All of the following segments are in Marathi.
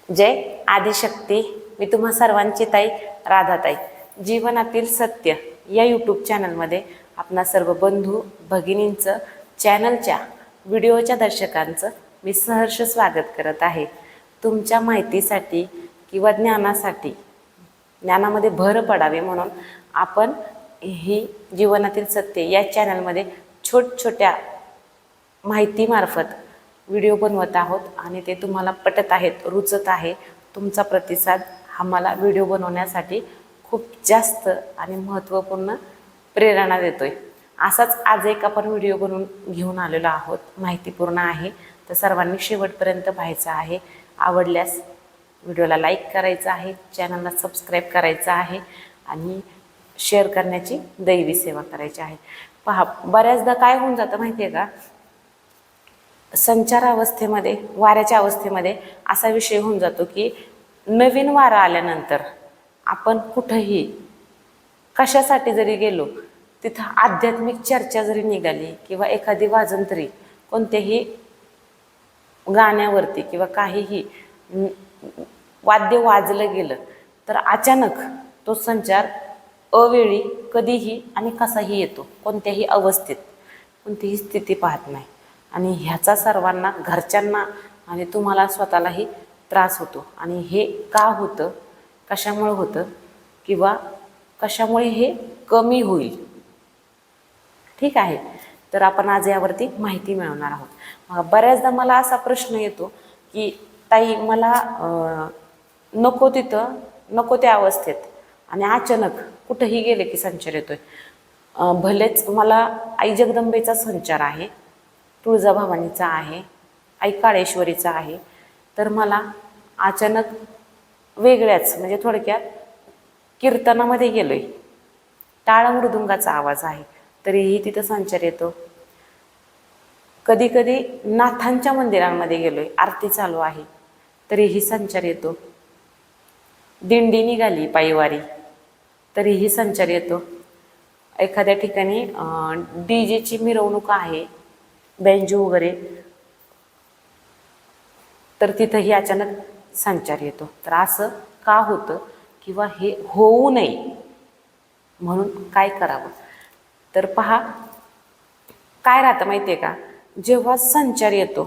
जय आदिशक्ती. मी तुम्हा सर्वांची ताई राधाताई. जीवनातील सत्य या यूट्यूब चॅनलमध्ये आपणा सर्व बंधू भगिनींचं, चॅनलच्या व्हिडिओच्या दर्शकांचं मी सहर्ष स्वागत करत आहे. तुमच्या माहितीसाठी किंवा ज्ञानासाठी, ज्ञानामध्ये भर पडावे म्हणून आपण ही जीवनातील सत्य या चॅनलमध्ये छोट्या माहितीमार्फत व्हिडिओ बनवत आहोत आणि ते तुम्हाला पटत आहेत, रुचत आहे. तुमचा प्रतिसाद आम्हाला व्हिडिओ बनवण्यासाठी खूप जास्त आणि महत्त्वपूर्ण प्रेरणा देतोय. असाच आज एक आपण व्हिडिओ बनवून घेऊन आलेलो आहोत. माहितीपूर्ण आहे, तर सर्वांनी शेवटपर्यंत पाहायचं आहे. आवडल्यास व्हिडिओला लाईक करायचं आहे, चॅनलला सबस्क्राईब करायचं आहे आणि शेअर करण्याची दैवी सेवा करायची आहे. पहा, बऱ्याचदा काय होऊन जातं माहिती आहे का, संचार अवस्थेमध्ये, वाऱ्याच्या अवस्थेमध्ये असा विषय होऊन जातो की नवीन वारा आल्यानंतर आपण कुठंही कशासाठी जरी गेलो, तिथं आध्यात्मिक चर्चा जरी निघाली किंवा एखादी वाजंत्री कोणत्याही गाण्यावरती किंवा काहीही वाद्य वाजलं गेलं, तर अचानक तो संचार अवेळी कधीही आणि कसाही येतो. कोणत्याही अवस्थेत, कोणतीही स्थिती पाहत नाही. आणि ह्याचा सर्वांना, घरच्यांना आणि तुम्हाला स्वतःलाही त्रास होतो. आणि हे का होतं, कशामुळे होतं किंवा कशामुळे हे कमी होईल, ठीक आहे. तर आपण आज यावरती माहिती मिळवणार आहोत. बऱ्याचदा मला असा प्रश्न येतो की ताई, मला नको तिथं, नको त्या अवस्थेत आणि अचानक कुठंही गेले की संचार येतोय. भलेच मला आई जगदंबेचा संचार आहे, तुळजाभवानीचा आहे, आई काळेश्वरीचा आहे, तर मला अचानक वेगळ्याच, म्हणजे थोडक्यात कीर्तनामध्ये गेलोय, टाळ मृदुंगाचा आवाज आहे, तरीही तिथं संचार येतो. कधी कधी नाथांच्या मंदिरांमध्ये गेलोय, आरती चालू आहे, तरीही संचार येतो. दिंडी निघाली पायवारी, तरीही संचार येतो. एखाद्या ठिकाणी डीजेची मिरवणूक आहे, बेंजो वगैरे, तर तिथंही अचानक संचार येतो. तर असं का होतं किंवा हे होऊ नये म्हणून काय करावं, तर पहा, काय राहतं माहिती आहे का, जेव्हा संचार येतो,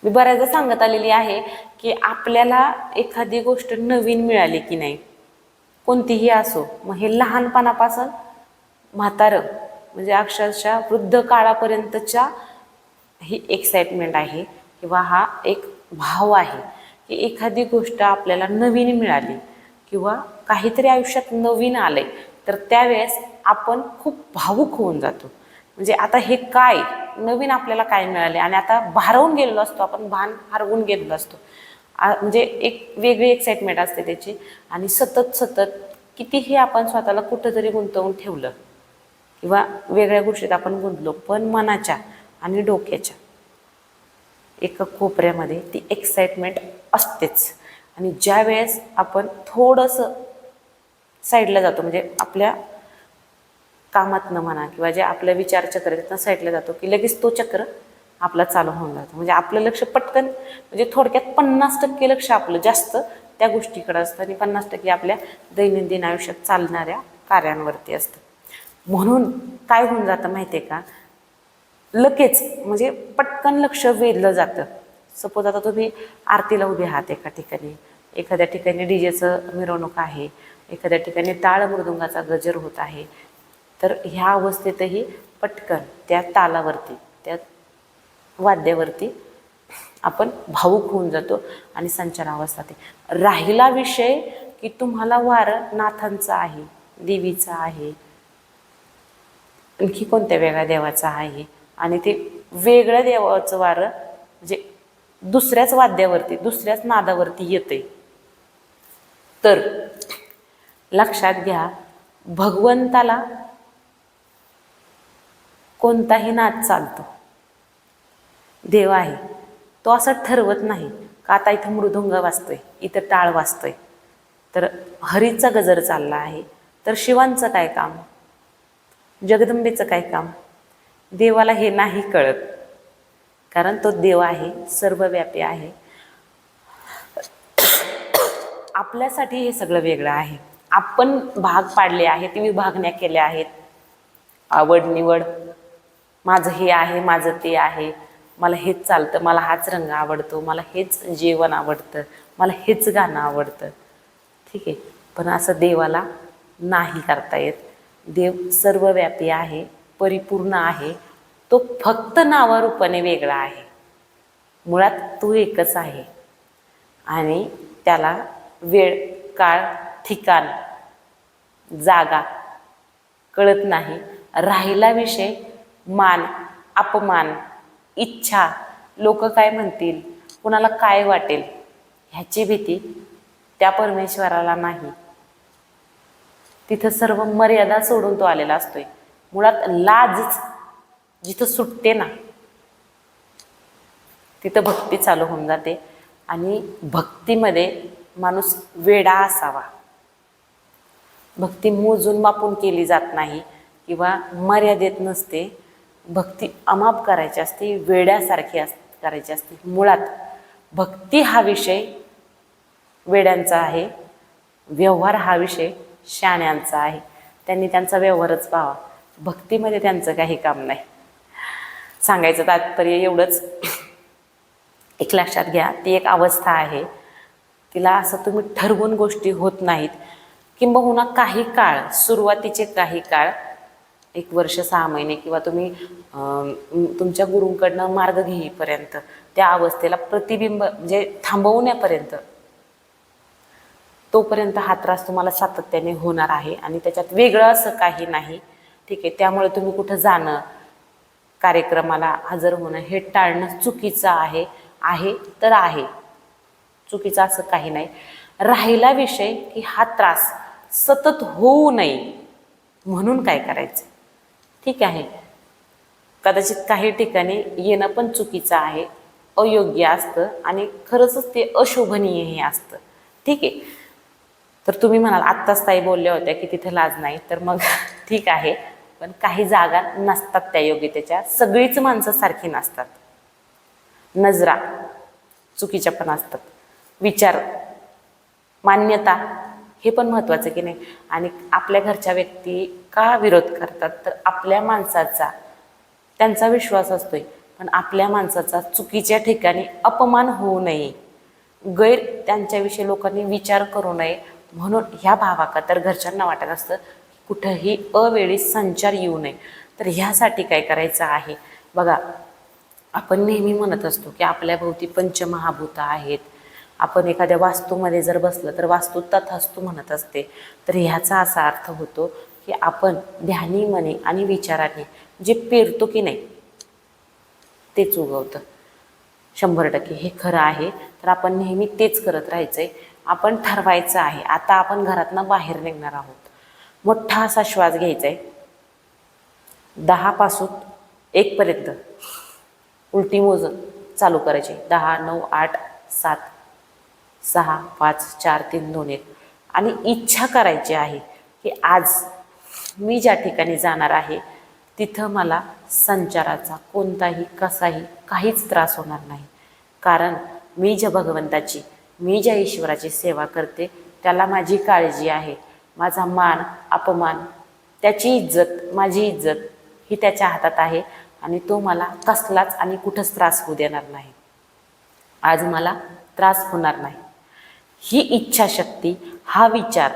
मी बऱ्याचदा सांगत आलेली आहे की आपल्याला एखादी गोष्ट नवीन मिळाली की नाही, कोणतीही असो, मग हे लहानपणापासून म्हातारं, म्हणजे अक्षरशः वृद्ध काळापर्यंतच्या ही एक्साइटमेंट आहे किंवा हा एक भाव आहे की एखादी गोष्ट आपल्याला नवीन मिळाली किंवा काहीतरी आयुष्यात नवीन आलंय, तर त्यावेळेस आपण खूप भावुक होऊन जातो. म्हणजे आता हे काय नवीन आपल्याला काय मिळाले, आणि आता भारावून गेलेलो असतो आपण, भान हरवून गेलेलो असतो. म्हणजे एक वेगळी एक्साइटमेंट असते त्याची. आणि सतत कितीही आपण स्वतःला कुठंतरी गुंतवून ठेवलं किंवा वेगळ्या गोष्टीत आपण गुंतलो, पण मनाच्या आणि डोक्याच्या एका कोपऱ्यामध्ये ती एक्साइटमेंट असतेच. आणि ज्या वेळेस आपण थोडंसं साईडला जातो, म्हणजे आपल्या कामातनं म्हणा किंवा जे आपल्या विचारचक्र त्यातनं साईडला जातो, की लगेच तो चक्र आपला चालू होऊन जातो. म्हणजे आपलं लक्ष पटकन, म्हणजे थोडक्यात 50% लक्ष आपलं जास्त त्या गोष्टीकडे असतं आणि 50% आपल्या दैनंदिन आयुष्यात चालणाऱ्या कार्यांवरती असतं. म्हणून काय होऊन जातं माहिती आहे का, लगेच म्हणजे पटकन लक्ष वेधलं जातं. सपोज आता तुम्ही आरतीला उभे आहात एका ठिकाणी, एखाद्या ठिकाणी डीजेचं मिरवणूक आहे, एखाद्या ठिकाणी टाळ मृदुंगाचा गजर होत आहे, तर ह्या अवस्थेतही पटकन त्या तालावरती, त्या वाद्यावरती आपण भावुक होऊन जातो आणि संचारावस्था. राहिला विषय की तुम्हाला वारं नाथांचं आहे, देवीचं आहे, आणखी कोणत्या वेगळ्या देवाचं आहे, आणि ते वेगळ्या देवाचं वारं म्हणजे दुसऱ्याच वाद्यावरती, दुसऱ्याच नादावरती येते, तर लक्षात घ्या, भगवंताला कोणताही नाद चालतो. देव आहे तो असं ठरवत नाही का आता इथं मृदुंग वाजतोय, इथं टाळ वाजतोय, तर हरीचा गजर चालला आहे, तर शिवांचं काय काम, जगदंबेचं काय काम. देवाला हे नाही कळत, कारण तो देव आहे, सर्वव्यापी आहे. आपल्यासाठी हे सगळं वेगळं आहे. आपण भाग पाडले आहेत, विभागण्या केल्या आहेत. आवड निवड, माझं हे आहे, माझं ते आहे, मला हेच चालतं, मला हाच रंग आवडतो, मला हेच जेवण आवडतं, मला हेच गाणं आवडतं. ठीक आहे, पण असं देवाला नाही करता येत. देव सर्वव्यापी आहे, परिपूर्ण आहे. तो फक्त नावारूपाने वेगळा आहे. मुळात तो एकच आहे आणि त्याला वेळ, काळ, ठिकाण, जागा कळत नाही. राहिला विषय मान, अपमान, इच्छा, लोक काय म्हणतील, कुणाला काय वाटेल, ह्याची भीती त्या परमेश्वराला नाही. तिथं सर्व मर्यादा सोडून तो आलेला असतोय. मुळात लाजच जिथं सुटते ना, तिथं भक्ती चालू होऊन जाते. आणि भक्तीमध्ये माणूस वेडा असावा. भक्ती मोजून मापून केली जात नाही किंवा मर्यादेत नसते. भक्ती अमाप करायची असते, वेड्यासारखी करायची असते. मुळात भक्ती हा विषय वेड्यांचा आहे, व्यवहार हा विषय शहाण्यांचा आहे. त्यांनी त्यांचा व्यवहारच पाहावा, भक्तीमध्ये त्यांचं काही काम नाही. सांगायचं तात्पर्य एवढंच, एक लक्षात घ्या, ती एक अवस्था आहे. तिला असं तुम्ही ठरवून गोष्टी होत नाहीत. किंबहुना काही काळ, सुरुवातीचे काही काळ, 1 वर्ष 6 महिने किंवा तुम्ही तुमच्या गुरूंकडनं मार्ग घेईपर्यंत, त्या अवस्थेला प्रतिबिंब म्हणजे थांबवण्यापर्यंत, तोपर्यंत हा त्रास तुम्हाला सातत्याने होणार आहे. आणि त्याच्यात वेगळं असं काही नाही. ठीक आहे, त्यामुळे तुम्ही कुठं जाणं, कार्यक्रमाला हजर होणं हे टाळणं चुकीचं आहे. आहे तर आहे, चुकीचं असं काही नाही. राहिला विषय की हा त्रास सतत होऊ नये म्हणून काय करायचं. ठीक आहे, कदाचित काही ठिकाणी येणं पण चुकीचं आहे, अयोग्य असतं आणि खरंच ते अशोभनीय हे असतं. ठीक आहे, तर तुम्ही म्हणाल आत्ताच ताई बोलल्या होत्या की तिथे लाज नाही, तर मग ठीक आहे, पण काही जागा नसतात त्या योग्यतेच्या. सगळीच माणसं सारखी नसतात. नजरा चुकीच्या पण असतात, विचार, मान्यता हे पण महत्त्वाचं की नाही. आणि आपल्या घरच्या व्यक्ती का विरोध करतात, तर आपल्या माणसाचा त्यांचा विश्वास असतोय, पण आपल्या माणसाचा चुकीच्या ठिकाणी अपमान होऊ नये, गैर त्यांच्याविषयी लोकांनी विचार करू नये म्हणून ह्या भावाखातर घरच्यांना वाटत असतं कुठंही अवेळी संचार येऊ नये. तर ह्यासाठी काय करायचं आहे बघा, आपण नेहमी म्हणत असतो की आपल्या भोवती पंचमहाभूत आहेत. आपण एखाद्या वास्तूमध्ये जर बसलं तर वास्तू तथास्तु म्हणत असते. तर ह्याचा असा अर्थ होतो की आपण ध्यानी मने आणि विचाराने जे पेरतो की नाही तेच उगवतं. 100% हे खरं आहे. तर आपण नेहमी तेच करत राहायचंय. आपण ठरवायचं आहे. आता आपण घरातनं बाहेर निघणार आहोत. मोठा असा श्वास घ्यायचा आहे, 10 पासून 1 पर्यंत उलटी मोजून चालू करायची. 10, 9, 8, 7, 6, 5, 4, 3, 2, 1. आणि इच्छा करायची आहे की आज मी ज्या ठिकाणी जाणार आहे तिथं मला संचाराचा कोणताही कसाही काहीच त्रास होणार नाही. कारण मी ज्या भगवंताची, मी ज्या ईश्वराची सेवा करते त्याला माझी काळजी आहे. माझा मान अपमान, त्याची इज्जत, माझी इज्जत ही त्याच्या हातात आहे आणि तो मला कसलाच आणि कुठंच त्रास होऊ देणार नाही. आज मला त्रास होणार नाही. ही इच्छाशक्ती, हा विचार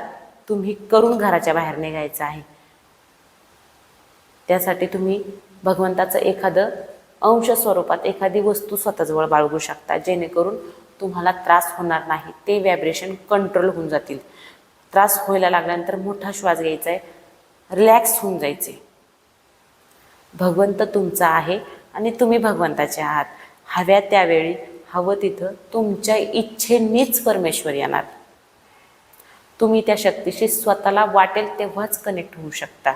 तुम्ही करून घराच्या बाहेर निघायचं आहे. त्यासाठी तुम्ही भगवंताचं एखादं अंश स्वरूपात एखादी वस्तू स्वतःजवळ बाळगू शकता, जेणेकरून तुम्हाला त्रास होणार नाही. ते व्हायब्रेशन कंट्रोल होऊन जातील. त्रास व्हायला लागल्यानंतर मोठा श्वास घ्यायचा आहे, रिलॅक्स होऊन जायचे. भगवंत तुमचा आहे आणि तुम्ही भगवंताचे आहात. हव्या त्यावेळी, हवं तिथं तुमच्या इच्छेनेच परमेश्वर येणार. तुम्ही त्या शक्तीशी स्वतःला वाटेल तेव्हाच कनेक्ट होऊ शकता.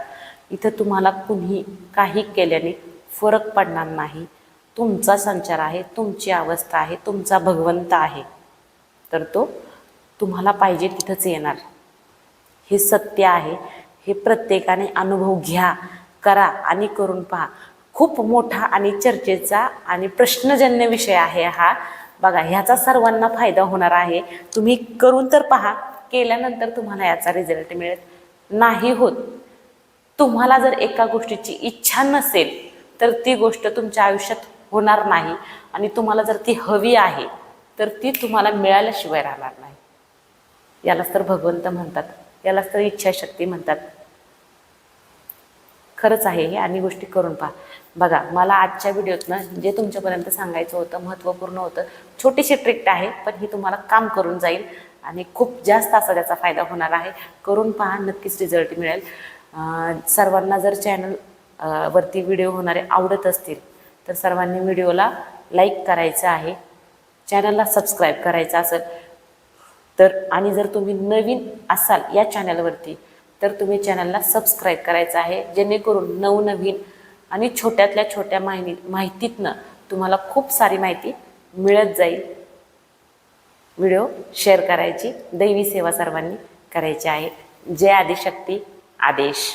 इथं तुम्हाला कुणी काही केल्याने फरक पडणार नाही. तुमचा संचार आहे, तुमची अवस्था आहे, तुमचा भगवंत आहे, तर तो तुम्हाला पाहिजे तिथंच येणार. हे सत्य आहे. हे प्रत्येकाने अनुभव घ्या, करा आणि करून पहा. खूप मोठा आणि चर्चेचा आणि प्रश्नजन्य विषय आहे हा. बघा ह्याचा सर्वांना फायदा होणार आहे. तुम्ही करून तर पहा, केल्यानंतर तुम्हाला याचा रिझल्ट मिळेल. नाही होत, तुम्हाला जर एका गोष्टीची इच्छा नसेल तर ती गोष्ट तुमच्या आयुष्यात होणार नाही. आणि तुम्हाला जर ती हवी आहे तर ती तुम्हाला मिळाल्याशिवाय राहणार नाही. यालाच तर भगवंत म्हणतात, यालाच तर इच्छाशक्ती म्हणतात. खरंच आहे हे, आणि गोष्टी करून पहा. बघा मला आजच्या व्हिडिओतनं जे तुमच्यापर्यंत सांगायचं होतं, महत्त्वपूर्ण होतं. छोटीशी ट्रिक आहे पण ही तुम्हाला काम करून जाईल आणि खूप जास्त असा त्याचा फायदा होणार आहे. करून पहा, नक्कीच रिझल्ट मिळेल. सर्वांना जर चॅनल वरती व्हिडिओ होणारे आवडत असतील तर सर्वांनी व्हिडिओला लाईक करायचं आहे, चॅनलला सबस्क्राईब करायचं असेल तर, आणि जर तुम्ही नवीन असाल या चॅनलवरती तर तुम्ही चॅनलला सबस्क्राईब करायचं आहे, जेणेकरून नवनवीन आणि छोट्यातल्या छोट्या माहितीतनं तुम्हाला खूप सारी माहिती मिळत जाईल. व्हिडिओ शेअर करायची, दैवी सेवा सर्वांनी करायची आहे. जय आदिशक्ती. आदेश.